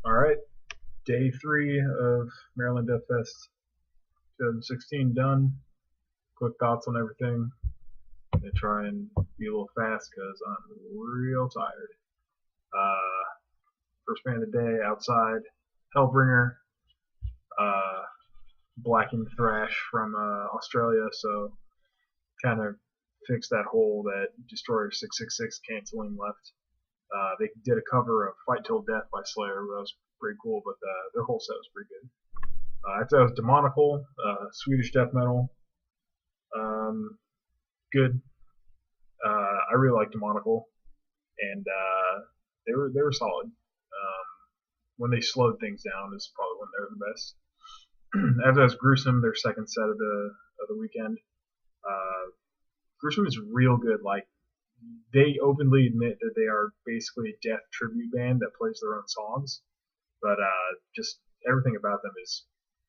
All right, day 3 of Maryland Deathfest 2016 done. Quick thoughts on everything. I'm gonna try and be a little fast because I'm real tired. Uh, First band of the day outside, Hellbringer, uh, blacking thrash from Australia, so kind of fixed that hole that Destroyer 666 canceling left. They did a cover of Fight Till Death by Slayer, that was pretty cool, but their whole set was pretty good. After that was Demonical, Swedish death metal. Um, Good. I really like Demonical, and they were solid. When they slowed things down is probably when they're the best. After that was Gruesome, their second set of the weekend. Uh, Gruesome is real good. Like they openly admit that they are basically a death tribute band that plays their own songs, but just everything about them is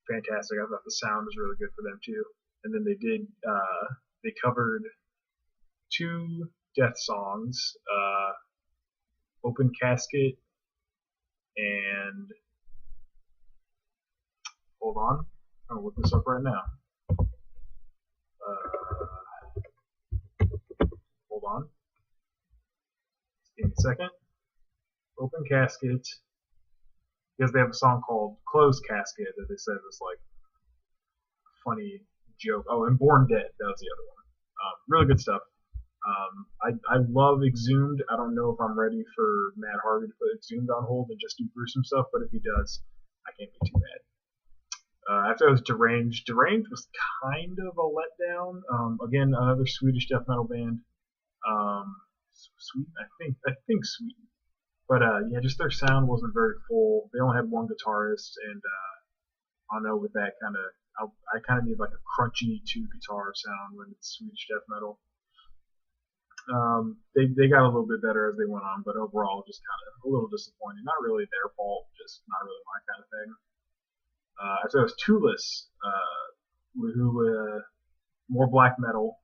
fantastic. I thought the sound was really good for them too. And then they covered two death songs, Open Casket and hold on, I'll look this up right now. Uh, Hold on, give me a second. Open Casket, because they have a song called Closed Casket that they said was like funny joke. Oh, and Born Dead, that was the other one. Really good stuff. I love Exhumed. I don't know if I'm ready for Matt Harvey to put Exhumed on hold and just do gruesome stuff, but if he does, I can't be too mad. After I was Deranged. Deranged was kind of a letdown. Again, another Swedish death metal band. Sweden, I think Sweden. But yeah, just their sound wasn't very full. They only had one guitarist, and I don't know with that kind of. I kind of need like a crunchy two guitar sound when it's Swedish death metal. They got a little bit better as they went on, but overall just kind of a little disappointing. Not really their fault, just not really my kind of thing. After that was Tooless, who more black metal.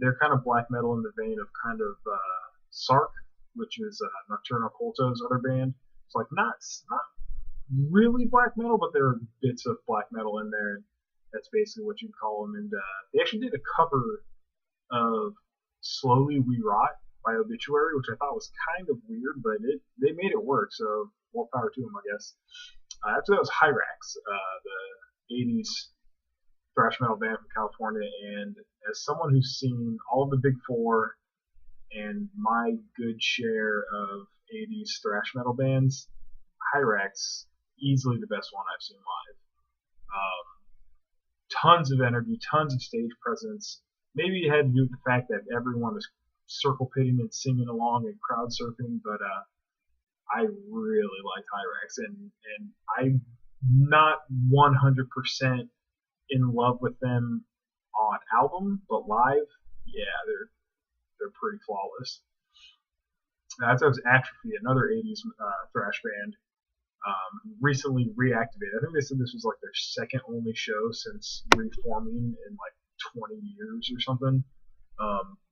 They're kind of black metal in the vein of kind of Sark, which is Nocturnal Culto's other band. It's like not really black metal, but there are bits of black metal in there. That's basically what you'd call them. And they actually did a cover of Slowly We Rot by Obituary, which I thought was kind of weird, but they made it work, so more power to them, I guess. After that was Hyrax, the 80s thrash metal band from California, and as someone who's seen all of the big four and my good share of 80s thrash metal bands, Hyrax, easily the best one I've seen live. Tons of energy, tons of stage presence. Maybe it had to do with the fact that everyone was circle pitting and singing along and crowd surfing, but I really liked Hyrax, and I'm not 100% in love with them on album, but live, yeah, they're pretty flawless. That was Atrophy, another 80s thrash band, recently reactivated. I think they said this was like their second only show since reforming in like 20 years or something.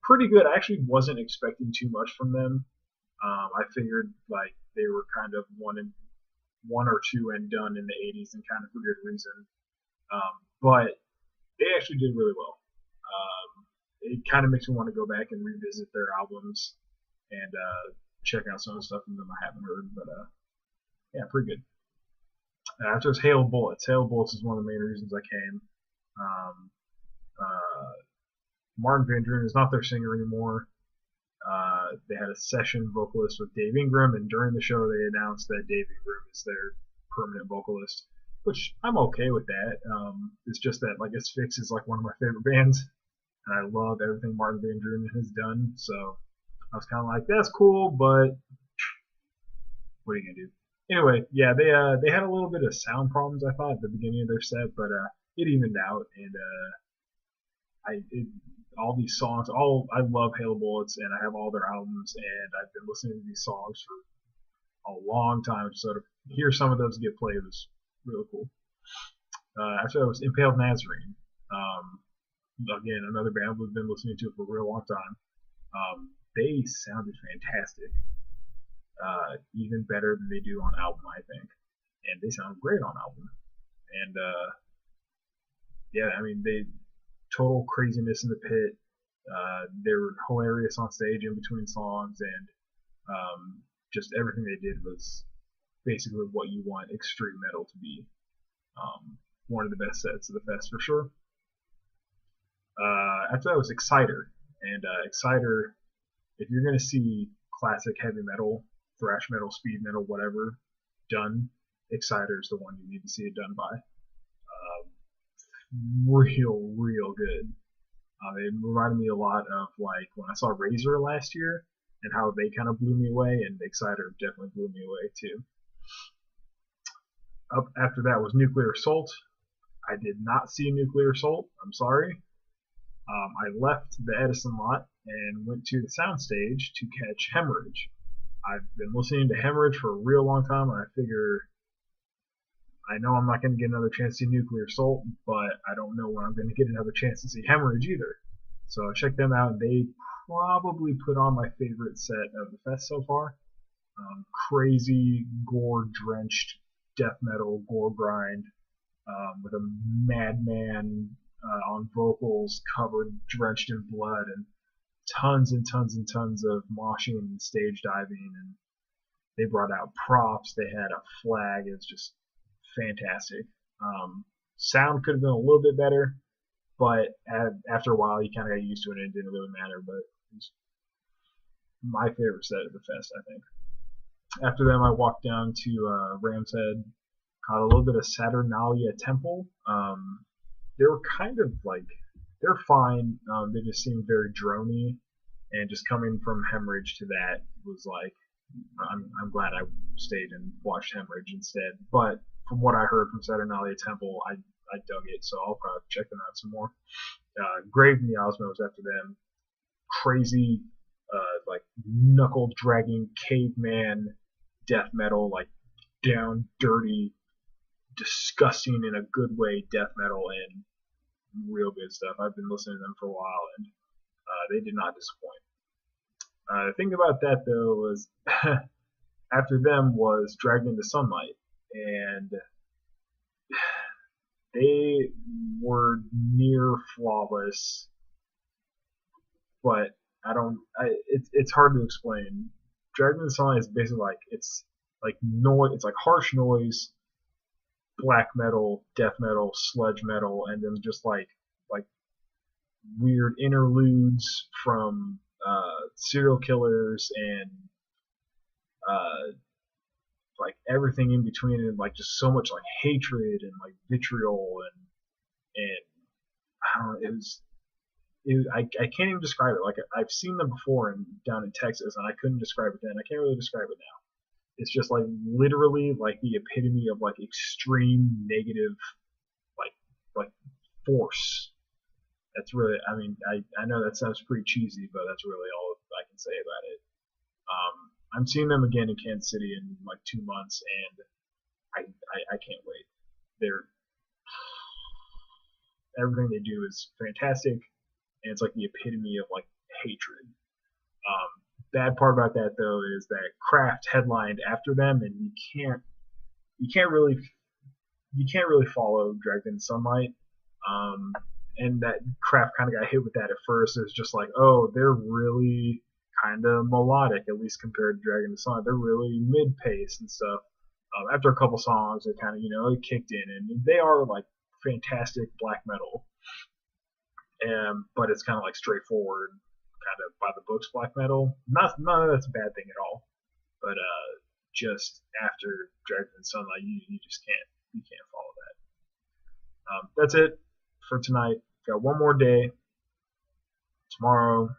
Pretty good. I actually wasn't expecting too much from them. I figured like they were kind of one or two and done in the 80s, and kind of for good reason. But they actually did really well. It kind of makes me want to go back and revisit their albums and check out some of the stuff from them I haven't heard. But yeah, pretty good. After it's Hail Bullets. Hail Bullets is one of the main reasons I came. Um, Martin Van Drunen is not their singer anymore. They had a session vocalist with Dave Ingram, and during the show they announced that Dave Ingram is their permanent vocalist, which I'm okay with that. It's just that like Asphyx is like one of my favorite bands, and I love everything Martin Van Drunen has done. So I was kind of like, that's cool, but what are you gonna do? Anyway, yeah, they had a little bit of sound problems I thought at the beginning of their set, but it evened out, and all these songs, all I love Hail Bullets, and I have all their albums, and I've been listening to these songs for a long time. So to hear some of those get played was really cool. After that was Impaled Nazarene. Again, another band we've been listening to for a real long time. They sounded fantastic. even better than they do on album, I think. And they sound great on album. And yeah, I mean, they total craziness in the pit. They were hilarious on stage in between songs, and just everything they did was basically what you want extreme metal to be. One of the best sets of the fest for sure. After that was Exciter, and Exciter, if you're gonna see classic heavy metal, thrash metal, speed metal, whatever done, Exciter is the one you need to see it done by. Real good. It reminded me a lot of like when I saw Razor last year and how they kind of blew me away, and Exciter definitely blew me away too. Up after that was Nuclear Assault. I did not see Nuclear Assault. I'm sorry. I left the Edison lot and went to the soundstage to catch Hemorrhage. I've been listening to Hemorrhage for a real long time, and I figure I know I'm not going to get another chance to see Nuclear Assault, but I don't know when I'm going to get another chance to see Hemorrhage either. So I checked them out, and they probably put on my favorite set of the fest so far. Crazy, gore-drenched death metal, gore grind, with a madman on vocals, covered, drenched in blood, and tons and tons and tons of moshing and stage diving. And they brought out props. They had a flag. It was just fantastic. Sound could have been a little bit better, but after a while, you kind of got used to it, and it didn't really matter. But it was my favorite set of the fest, I think. After them, I walked down to Ram's Head, caught a little bit of Saturnalia Temple. They were kind of like, they're fine. They just seemed very drony, and just coming from Hemorrhage to that was like, I'm glad I stayed and watched Hemorrhage instead. But from what I heard from Saturnalia Temple, I dug it, so I'll probably check them out some more. Grave Miasma was after them. Crazy, like knuckle dragging caveman death metal, like down, dirty, disgusting in a good way death metal, and real good stuff. I've been listening to them for a while, and they did not disappoint. The thing about that though was after them was Dragged into Sunlight, and they were near flawless, but it's hard to explain. Dragged into Sunlight is basically like it's like noise, it's like harsh noise, black metal, death metal, sludge metal, and then just like weird interludes from serial killers and like everything in between, and like just so much like hatred and like vitriol, and I don't know, I can't even describe it. Like I've seen them before down in Texas, and I couldn't describe it then. I can't really describe it now. It's just like literally like the epitome of like extreme negative like force. That's really, I mean, I know that sounds pretty cheesy, but that's really all I can say about it. I'm seeing them again in Kansas City in like 2 months, and I can't wait. Everything they do is fantastic, and it's like the epitome of like hatred. Bad part about that though is that Kraft headlined after them, and you can't really follow Dragged into Sunlight. And that Kraft kind of got hit with that at first. It was just like, oh, they're really kind of melodic, at least compared to Dragged into Sunlight. They're really mid-pace and stuff. After a couple songs, it kind of, it kicked in, and they are like fantastic black metal. But it's kind of like straightforward, kind of by the books black metal. None of that's a bad thing at all. But just after Dragged into Sunlight, you just can't follow that. That's it for tonight. Got one more day. Tomorrow,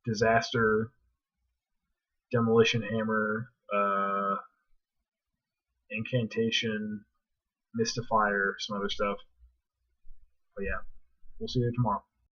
Disaster, Demolition Hammer, Incantation, Mystifier, some other stuff. But yeah, we'll see you tomorrow.